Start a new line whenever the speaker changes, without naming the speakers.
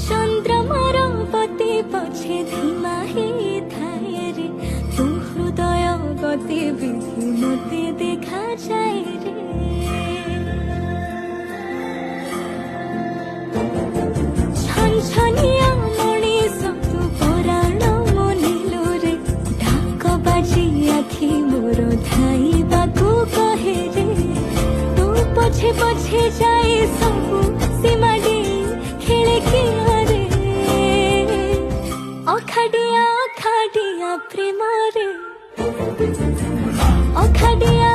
चंद्रमार पति पछे धीमा ही थाए रे तू हृदय गतिविधि मते देखा जाए रे छनछनिया मनीष तू पराण मनिलु रे ढाक बाजी आखि मोर धाइबाकू कहे रे तू पछे पछे जाए सबू सीमा दे खेले किया रे अखाडिया अखाडिया प्रेम रे अखाडिया